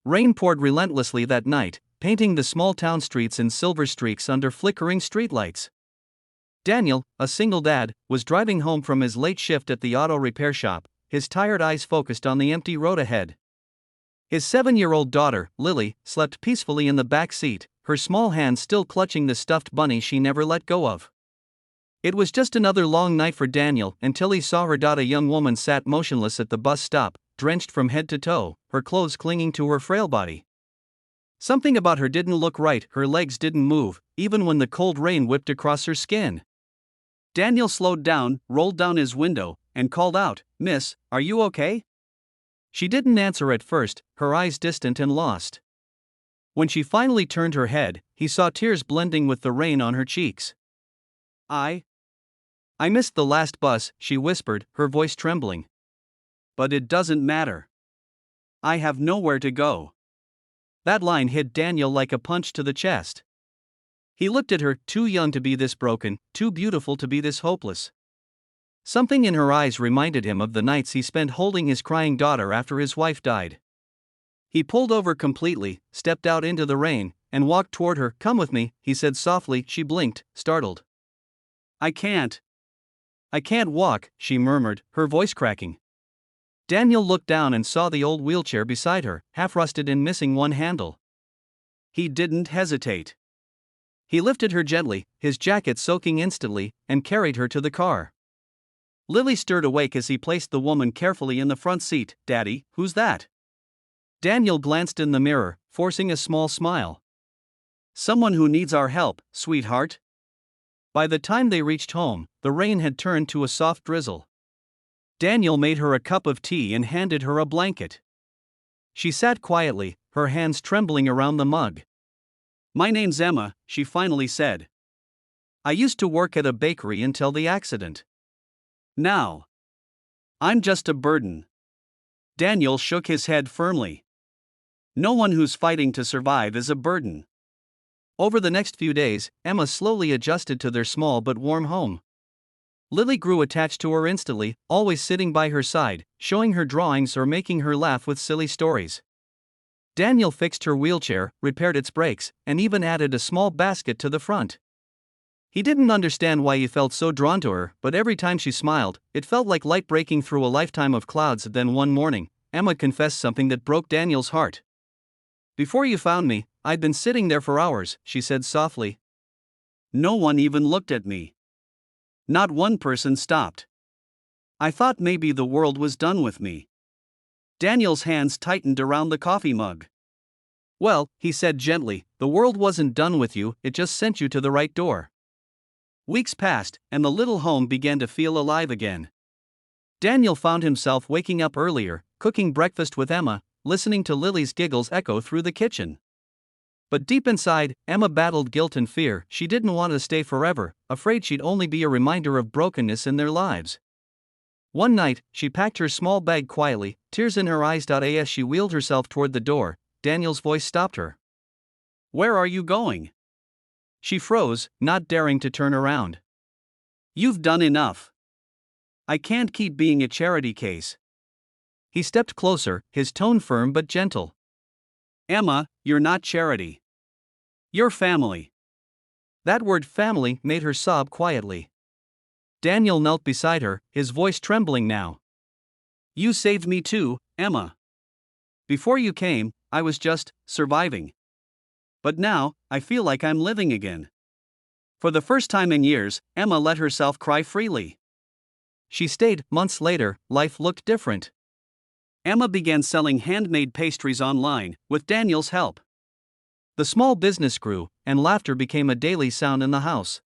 Rain poured relentlessly that night, painting the small town streets in silver streaks under flickering streetlights. Daniel, a single dad, was driving home from his late shift at the auto repair shop, his tired eyes focused on the empty road ahead. His 7-year-old daughter, Lily, slept peacefully in the back seat, her small hands still clutching the stuffed bunny she never let go of. It was just another long night for Daniel until he saw her daughter. A young woman sat motionless at the bus stop, drenched from head to toe, her clothes clinging to her frail body. Something about her didn't look right, her legs didn't move, even when the cold rain whipped across her skin. Daniel slowed down, rolled down his window, and called out, "Miss, are you okay?" She didn't answer at first, her eyes distant and lost. When she finally turned her head, he saw tears blending with the rain on her cheeks. I missed the last bus," she whispered, her voice trembling. "But it doesn't matter. I have nowhere to go." That line hit Daniel like a punch to the chest. He looked at her, too young to be this broken, too beautiful to be this hopeless. Something in her eyes reminded him of the nights he spent holding his crying daughter after his wife died. He pulled over completely, stepped out into the rain, and walked toward her. "Come with me," he said softly. She blinked, startled. I can't walk," she murmured, her voice cracking. Daniel looked down and saw the old wheelchair beside her, half rusted and missing one handle. He didn't hesitate. He lifted her gently, his jacket soaking instantly, and carried her to the car. Lily stirred awake as he placed the woman carefully in the front seat. "Daddy, who's that?" Daniel glanced in the mirror, forcing a small smile. "Someone who needs our help, sweetheart." By the time they reached home, the rain had turned to a soft drizzle. Daniel made her a cup of tea and handed her a blanket. She sat quietly, her hands trembling around the mug. "My name's Emma," she finally said. "I used to work at a bakery until the accident. Now I'm just a burden." Daniel shook his head firmly. No one who's fighting to survive is a burden. Over the next few days, Emma slowly adjusted to their small but warm home. Lily grew attached to her instantly, always sitting by her side, showing her drawings or making her laugh with silly stories. Daniel fixed her wheelchair, repaired its brakes, and even added a small basket to the front. He didn't understand why he felt so drawn to her, but every time she smiled, it felt like light breaking through a lifetime of clouds. Then one morning, Emma confessed something that broke Daniel's heart. "Before you found me, I'd been sitting there for hours," she said softly. "No one even looked at me. Not one person stopped. I thought maybe the world was done with me." Daniel's hands tightened around the coffee mug. "Well," he said gently, "the world wasn't done with you, it just sent you to the right door." Weeks passed, and the little home began to feel alive again. Daniel found himself waking up earlier, cooking breakfast with Emma, listening to Lily's giggles echo through the kitchen. But deep inside, Emma battled guilt and fear. She didn't want to stay forever, afraid she'd only be a reminder of brokenness in their lives. One night, she packed her small bag quietly, tears in her eyes. As she wheeled herself toward the door, Daniel's voice stopped her. "Where are you going?" She froze, not daring to turn around. "You've done enough. I can't keep being a charity case." He stepped closer, his tone firm but gentle. "Emma, you're not charity. You're family." That word family made her sob quietly. Daniel knelt beside her, his voice trembling now. "You saved me too, Emma. Before you came, I was just surviving. But now, I feel like I'm living again." For the first time in years, Emma let herself cry freely. She stayed. Months later, life looked different. Emma began selling handmade pastries online, with Daniel's help. The small business grew, and laughter became a daily sound in the house.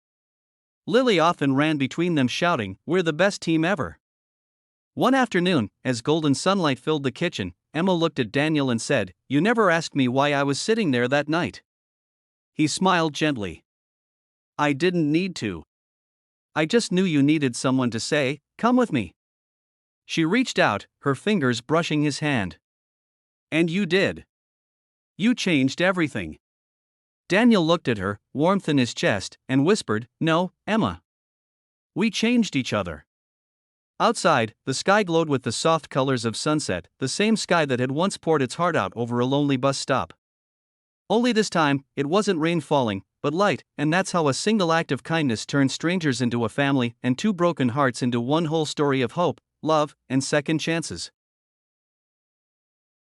Lily often ran between them shouting, "We're the best team ever." One afternoon, as golden sunlight filled the kitchen, Emma looked at Daniel and said, "You never asked me why I was sitting there that night." He smiled gently. "I didn't need to. I just knew you needed someone to say, 'Come with me.'" She reached out, her fingers brushing his hand. "And you did. You changed everything." Daniel looked at her, warmth in his chest, and whispered, "No, Emma. We changed each other. Outside, the sky glowed with the soft colors of sunset, the same sky that had once poured its heart out over a lonely bus stop. Only this time, it wasn't rain falling, but light, and that's how a single act of kindness turned strangers into a family and two broken hearts into one whole story of hope, love, and second chances.